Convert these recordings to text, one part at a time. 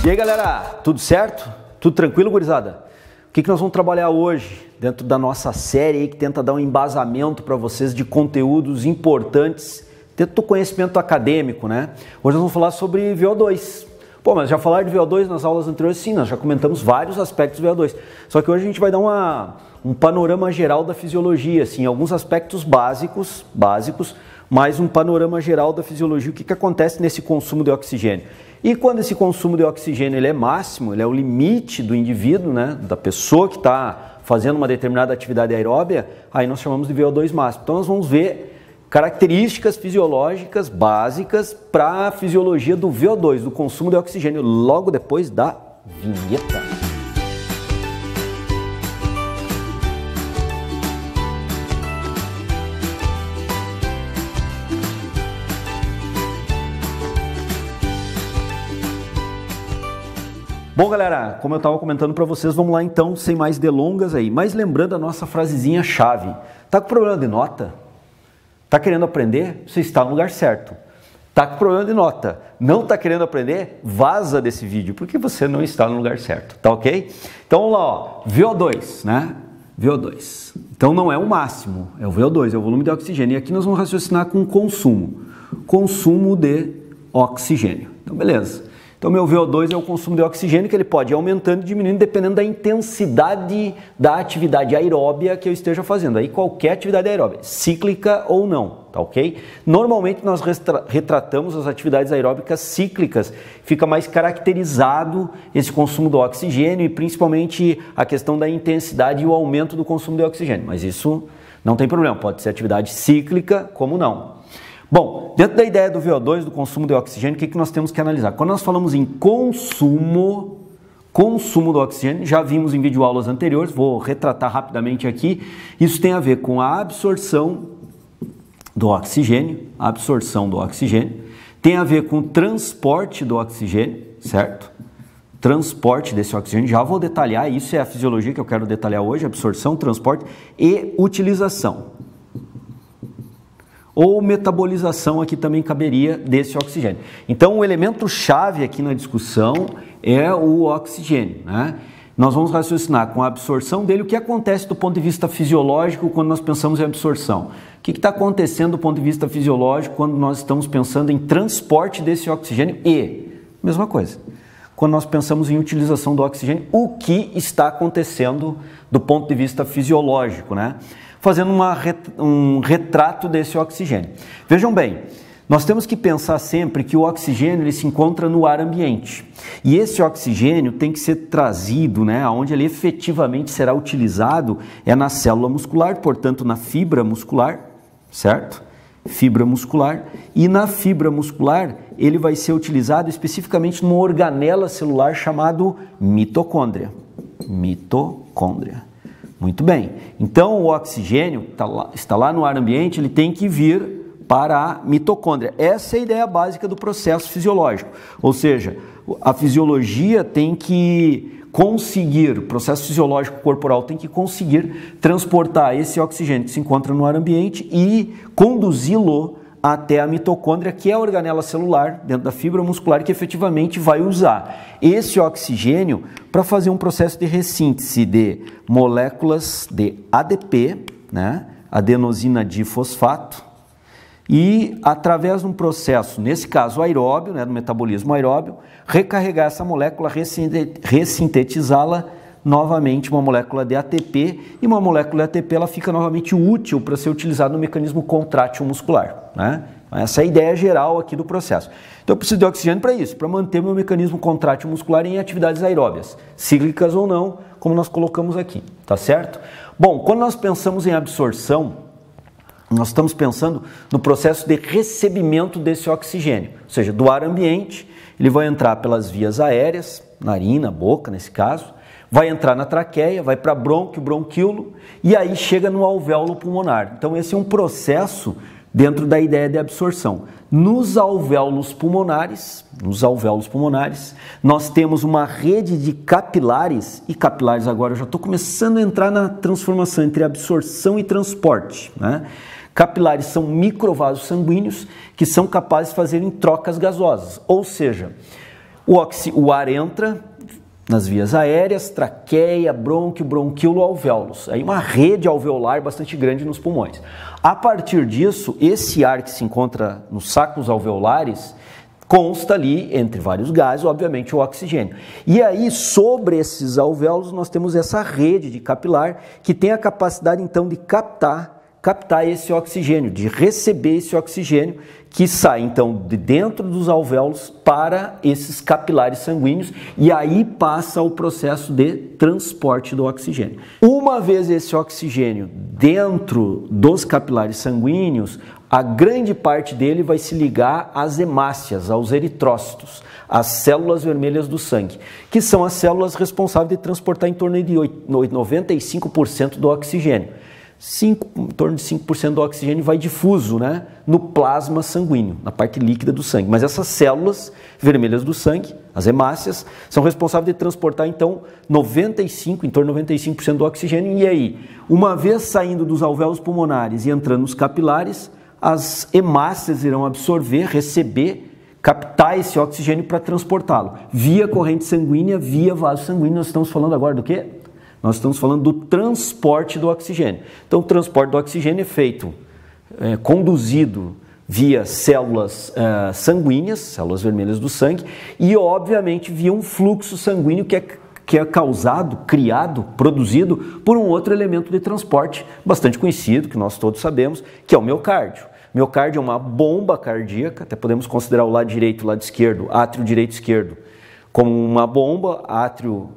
E aí galera, tudo certo? Tudo tranquilo, gurizada? O que nós vamos trabalhar hoje dentro da nossa série aí que tenta dar um embasamento para vocês de conteúdos importantes dentro do conhecimento acadêmico, né? Hoje nós vamos falar sobre VO2. Pô, mas já falaram de VO2 nas aulas anteriores? Sim, nós já comentamos vários aspectos do VO2. Só que hoje a gente vai dar um panorama geral da fisiologia, assim, alguns aspectos básicos, mas um panorama geral da fisiologia, o que acontece nesse consumo de oxigênio. E quando esse consumo de oxigênio ele é máximo, ele é o limite do indivíduo, né, da pessoa que está fazendo uma determinada atividade aeróbia, aí nós chamamos de VO2 máximo. Então nós vamos ver características fisiológicas básicas para a fisiologia do VO2, do consumo de oxigênio, logo depois da vinheta. Bom, galera, como eu estava comentando para vocês, vamos lá então, sem mais delongas aí. Mas lembrando a nossa frasezinha chave. Tá com problema de nota? Tá querendo aprender? Você está no lugar certo. Tá com problema de nota? Não tá querendo aprender? Vaza desse vídeo, porque você não está no lugar certo, tá ok? Então vamos lá, ó. VO2, né? VO2. Então não é o máximo, é o VO2, é o volume de oxigênio. E aqui nós vamos raciocinar com consumo. Consumo de oxigênio. Então beleza. Então, meu VO2 é o consumo de oxigênio, que ele pode ir aumentando e diminuindo dependendo da intensidade da atividade aeróbia que eu esteja fazendo. Aí, qualquer atividade aeróbia, cíclica ou não, tá ok? Normalmente, nós retratamos as atividades aeróbicas cíclicas. Fica mais caracterizado esse consumo do oxigênio e, principalmente, a questão da intensidade e o aumento do consumo de oxigênio. Mas isso não tem problema, pode ser atividade cíclica como não. Bom, dentro da ideia do VO2, do consumo de oxigênio, o que nós temos que analisar? Quando nós falamos em consumo do oxigênio, já vimos em videoaulas anteriores, vou retratar rapidamente aqui, isso tem a ver com a absorção do oxigênio, tem a ver com o transporte do oxigênio, certo? Transporte desse oxigênio, já vou detalhar, isso é a fisiologia que eu quero detalhar hoje, absorção, transporte e utilização. Ou metabolização aqui também caberia desse oxigênio. Então, o elemento chave aqui na discussão é o oxigênio, né? Nós vamos raciocinar com a absorção dele, o que acontece do ponto de vista fisiológico quando nós pensamos em absorção. O que está acontecendo do ponto de vista fisiológico quando nós estamos pensando em transporte desse oxigênio e, mesma coisa, quando nós pensamos em utilização do oxigênio, o que está acontecendo do ponto de vista fisiológico, né? Fazendo um retrato desse oxigênio. Vejam bem, nós temos que pensar sempre que o oxigênio ele se encontra no ar ambiente. E esse oxigênio tem que ser trazido, né, onde ele efetivamente será utilizado é na célula muscular, portanto na fibra muscular, certo? Fibra muscular. E na fibra muscular ele vai ser utilizado especificamente numa organela celular chamado mitocôndria. Mitocôndria. Muito bem, então o oxigênio está lá no ar ambiente, ele tem que vir para a mitocôndria. Essa é a ideia básica do processo fisiológico, ou seja, a fisiologia tem que conseguir, o processo fisiológico corporal tem que conseguir transportar esse oxigênio que se encontra no ar ambiente e conduzi-lo até a mitocôndria, que é a organela celular dentro da fibra muscular que efetivamente vai usar esse oxigênio para fazer um processo de ressíntese de moléculas de ADP, né, adenosina difosfato, e através de um processo, nesse caso aeróbio, né, do metabolismo aeróbio, recarregar essa molécula, ressintetizá-la novamente uma molécula de ATP, e uma molécula de ATP ela fica novamente útil para ser utilizada no mecanismo contrátil muscular, né? Essa é a ideia geral aqui do processo. Então eu preciso de oxigênio para isso, para manter meu mecanismo contrátil muscular em atividades aeróbias, cíclicas ou não, como nós colocamos aqui, tá certo? Bom, quando nós pensamos em absorção, nós estamos pensando no processo de recebimento desse oxigênio, ou seja, do ar ambiente, ele vai entrar pelas vias aéreas, narina, boca nesse caso, vai entrar na traqueia, vai para brônquio, bronquíolo e aí chega no alvéolo pulmonar. Então esse é um processo dentro da ideia de absorção. Nos alvéolos pulmonares, nós temos uma rede de capilares, e capilares agora eu já estou começando a entrar na transformação entre absorção e transporte, né? Capilares são microvasos sanguíneos que são capazes de fazerem trocas gasosas, ou seja, O ar entra nas vias aéreas, traqueia, brônquio, bronquíolo, alvéolos. Aí uma rede alveolar bastante grande nos pulmões. A partir disso, esse ar que se encontra nos sacos alveolares consta ali, entre vários gases, obviamente, o oxigênio. E aí, sobre esses alvéolos, nós temos essa rede de capilar que tem a capacidade, então, de captar esse oxigênio, de receber esse oxigênio que sai, então, de dentro dos alvéolos para esses capilares sanguíneos e aí passa o processo de transporte do oxigênio. Uma vez esse oxigênio dentro dos capilares sanguíneos, a grande parte dele vai se ligar às hemácias, aos eritrócitos, às células vermelhas do sangue, que são as células responsáveis de transportar em torno de 95% do oxigênio. Em torno de 5% do oxigênio vai difuso, né, no plasma sanguíneo, na parte líquida do sangue. Mas essas células vermelhas do sangue, as hemácias, são responsáveis de transportar, então, em torno de 95% do oxigênio. E aí, uma vez saindo dos alvéolos pulmonares e entrando nos capilares, as hemácias irão absorver, receber, captar esse oxigênio para transportá-lo. Via corrente sanguínea, via vaso sanguíneo. Nós estamos falando agora do quê? Nós estamos falando do transporte do oxigênio. Então, o transporte do oxigênio é feito, conduzido via células sanguíneas, células vermelhas do sangue, e, obviamente, via um fluxo sanguíneo que é causado, criado, produzido por um outro elemento de transporte bastante conhecido, que nós todos sabemos, que é o miocárdio. O miocárdio é uma bomba cardíaca, até podemos considerar o lado direito e o lado esquerdo, átrio direito e esquerdo, como uma bomba, átrio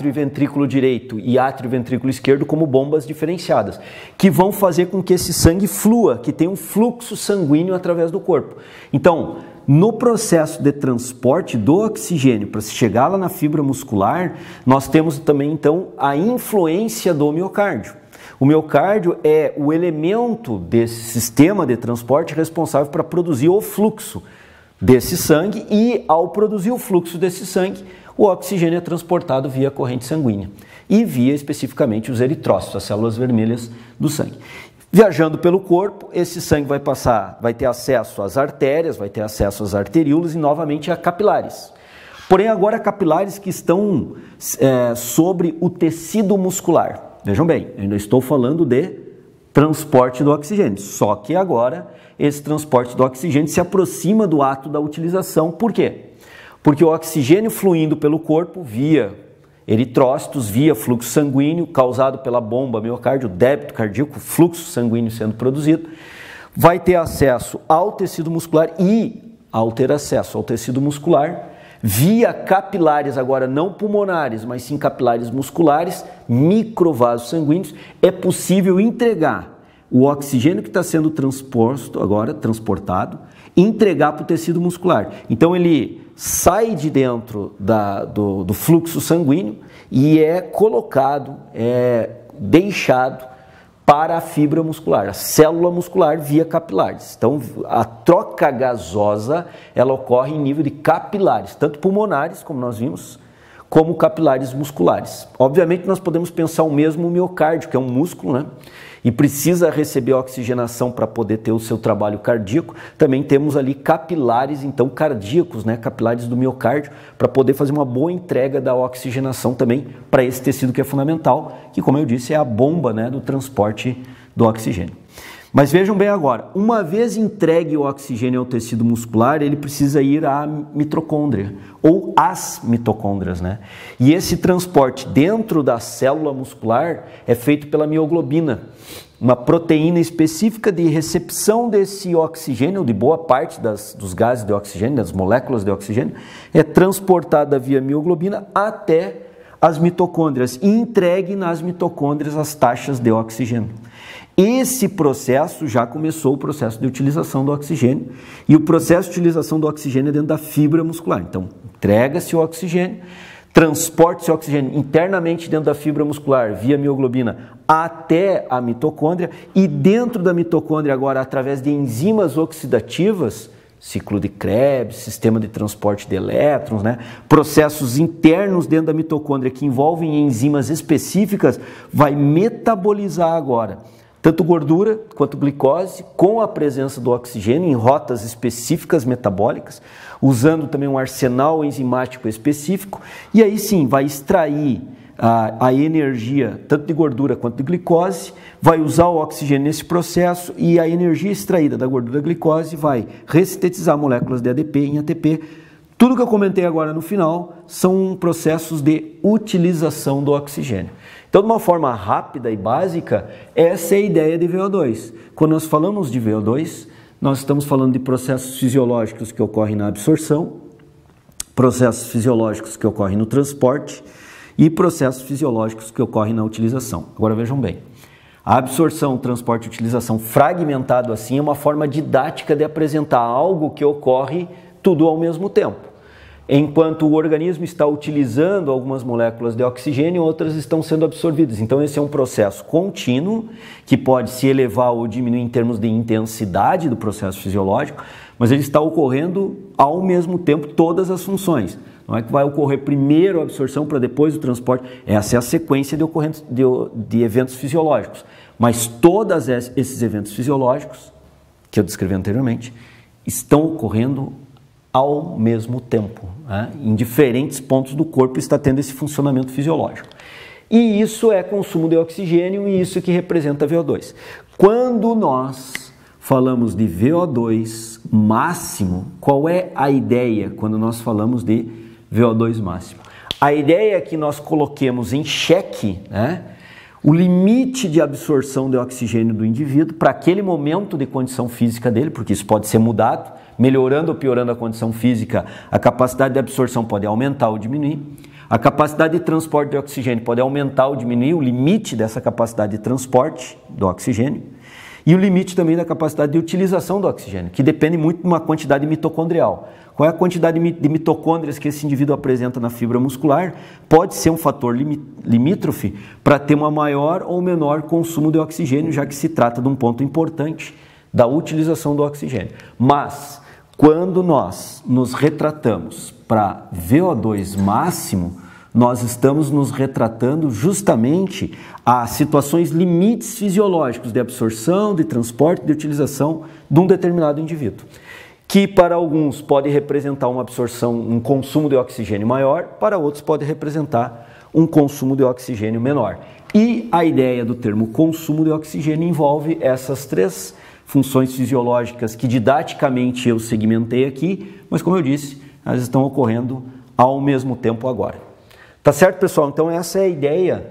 e ventrículo direito e átrio e ventrículo esquerdo como bombas diferenciadas, que vão fazer com que esse sangue flua, que tenha um fluxo sanguíneo através do corpo. Então, no processo de transporte do oxigênio para se chegar lá na fibra muscular, nós temos também, então, a influência do miocárdio. O miocárdio é o elemento desse sistema de transporte responsável para produzir o fluxo desse sangue e, ao produzir o fluxo desse sangue, o oxigênio é transportado via corrente sanguínea e via especificamente os eritrócitos, as células vermelhas do sangue. Viajando pelo corpo, esse sangue vai ter acesso às artérias, vai ter acesso às arteríolas e novamente a capilares. Porém, agora capilares que estão sobre o tecido muscular. Vejam bem, eu ainda estou falando de transporte do oxigênio, só que agora esse transporte do oxigênio se aproxima do ato da utilização. Por quê? Porque o oxigênio fluindo pelo corpo via eritrócitos, via fluxo sanguíneo causado pela bomba miocárdio, débito cardíaco, fluxo sanguíneo sendo produzido, vai ter acesso ao tecido muscular e, ao ter acesso ao tecido muscular, via capilares, agora não pulmonares, mas sim capilares musculares, microvasos sanguíneos, é possível entregar o oxigênio que está sendo transportado, entregar para o tecido muscular. Então ele sai de dentro do fluxo sanguíneo e é colocado, deixado para a fibra muscular, a célula muscular via capilares. Então a troca gasosa ela ocorre em nível de capilares, tanto pulmonares, como nós vimos, como capilares musculares. Obviamente nós podemos pensar o mesmo miocárdio, que é um músculo, né? E precisa receber oxigenação para poder ter o seu trabalho cardíaco. Também temos ali capilares, então, cardíacos, né? Capilares do miocárdio, para poder fazer uma boa entrega da oxigenação também para esse tecido que é fundamental, que, como eu disse, é a bomba, né, do transporte do oxigênio. Mas vejam bem agora, uma vez entregue o oxigênio ao tecido muscular, ele precisa ir à mitocôndria, ou às mitocôndrias, né? E esse transporte dentro da célula muscular é feito pela mioglobina, uma proteína específica de recepção desse oxigênio, de boa parte dos gases de oxigênio, das moléculas de oxigênio, é transportada via mioglobina até as mitocôndrias e entregue nas mitocôndrias as taxas de oxigênio. Esse processo já começou o processo de utilização do oxigênio e o processo de utilização do oxigênio é dentro da fibra muscular. Então, entrega-se o oxigênio, transporta-se o oxigênio internamente dentro da fibra muscular via mioglobina até a mitocôndria e dentro da mitocôndria agora através de enzimas oxidativas, ciclo de Krebs, sistema de transporte de elétrons, né? Processos internos dentro da mitocôndria que envolvem enzimas específicas, vai metabolizar agora, tanto gordura quanto glicose, com a presença do oxigênio em rotas específicas metabólicas, usando também um arsenal enzimático específico, e aí sim vai extrair a energia tanto de gordura quanto de glicose, vai usar o oxigênio nesse processo e a energia extraída da gordura e glicose vai ressintetizar moléculas de ADP em ATP. Tudo que eu comentei agora no final são processos de utilização do oxigênio. Então, de uma forma rápida e básica, essa é a ideia de VO2. Quando nós falamos de VO2, nós estamos falando de processos fisiológicos que ocorrem na absorção, processos fisiológicos que ocorrem no transporte e processos fisiológicos que ocorrem na utilização. Agora vejam bem, a absorção, transporte e utilização fragmentado assim é uma forma didática de apresentar algo que ocorre tudo ao mesmo tempo. Enquanto o organismo está utilizando algumas moléculas de oxigênio, outras estão sendo absorvidas. Então esse é um processo contínuo que pode se elevar ou diminuir em termos de intensidade do processo fisiológico, mas ele está ocorrendo ao mesmo tempo todas as funções. Não é que vai ocorrer primeiro a absorção para depois o transporte. Essa é a sequência de eventos fisiológicos. Mas todos esses eventos fisiológicos, que eu descrevi anteriormente, estão ocorrendo ao mesmo tempo. Né? Em diferentes pontos do corpo está tendo esse funcionamento fisiológico. E isso é consumo de oxigênio e isso que representa VO2. Quando nós falamos de VO2 máximo, qual é a ideia quando nós falamos de VO2 máximo? A ideia é que nós coloquemos em xeque, né, o limite de absorção de oxigênio do indivíduo para aquele momento de condição física dele, porque isso pode ser mudado, melhorando ou piorando a condição física, a capacidade de absorção pode aumentar ou diminuir, a capacidade de transporte de oxigênio pode aumentar ou diminuir, o limite dessa capacidade de transporte do oxigênio, e o limite também da capacidade de utilização do oxigênio, que depende muito de uma quantidade mitocondrial. Qual é a quantidade de mitocôndrias que esse indivíduo apresenta na fibra muscular? Pode ser um fator limítrofe para ter uma maior ou menor consumo de oxigênio, já que se trata de um ponto importante da utilização do oxigênio. Mas, quando nós nos retratamos para VO2 máximo, nós estamos nos retratando justamente a situações limites fisiológicos de absorção, de transporte, de utilização de um determinado indivíduo, que para alguns pode representar uma absorção, um consumo de oxigênio maior, para outros pode representar um consumo de oxigênio menor. E a ideia do termo consumo de oxigênio envolve essas três funções fisiológicas que didaticamente eu segmentei aqui, mas como eu disse, elas estão ocorrendo ao mesmo tempo agora. Tá certo, pessoal? Então essa é a ideia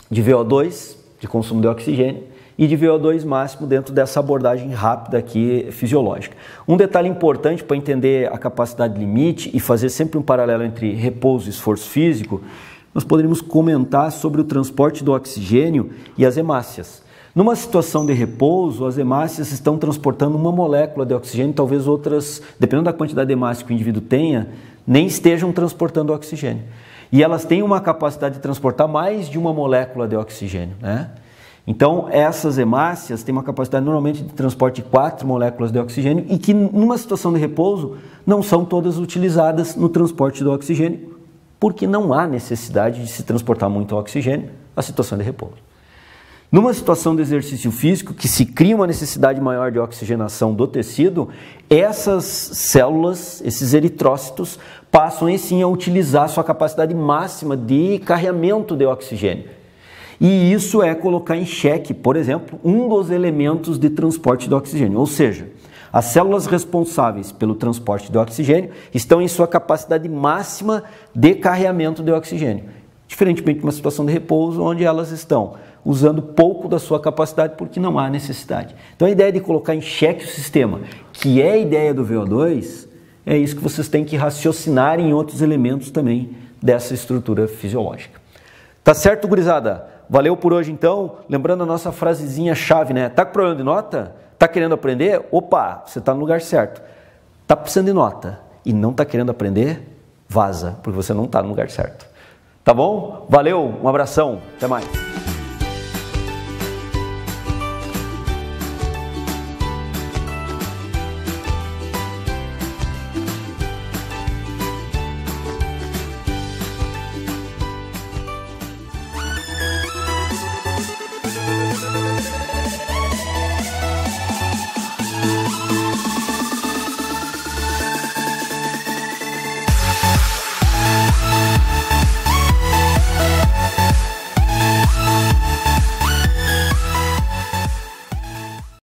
de VO2, de consumo de oxigênio, e de VO2 máximo dentro dessa abordagem rápida aqui fisiológica. Um detalhe importante para entender a capacidade limite e fazer sempre um paralelo entre repouso e esforço físico, nós poderíamos comentar sobre o transporte do oxigênio e as hemácias. Numa situação de repouso, as hemácias estão transportando uma molécula de oxigênio, talvez outras, dependendo da quantidade de hemácia que o indivíduo tenha, nem estejam transportando oxigênio. E elas têm uma capacidade de transportar mais de uma molécula de oxigênio, né? Então, essas hemácias têm uma capacidade normalmente de transporte de 4 moléculas de oxigênio e que, numa situação de repouso, não são todas utilizadas no transporte do oxigênio, porque não há necessidade de se transportar muito oxigênio na situação de repouso. Numa situação de exercício físico, que se cria uma necessidade maior de oxigenação do tecido, essas células, esses eritrócitos, passam aí sim a utilizar sua capacidade máxima de carregamento de oxigênio. E isso é colocar em xeque, por exemplo, um dos elementos de transporte do oxigênio. Ou seja, as células responsáveis pelo transporte do oxigênio estão em sua capacidade máxima de carregamento de oxigênio. Diferentemente de uma situação de repouso, onde elas estão usando pouco da sua capacidade porque não há necessidade. Então a ideia de colocar em xeque o sistema, que é a ideia do VO2, é isso que vocês têm que raciocinar em outros elementos também dessa estrutura fisiológica. Tá certo, gurizada? Valeu por hoje então. Lembrando a nossa frasezinha chave, né? Tá com problema de nota? Tá querendo aprender? Opa, você tá no lugar certo. Tá precisando de nota e não tá querendo aprender? Vaza, porque você não tá no lugar certo. Tá bom? Valeu, um abração, até mais.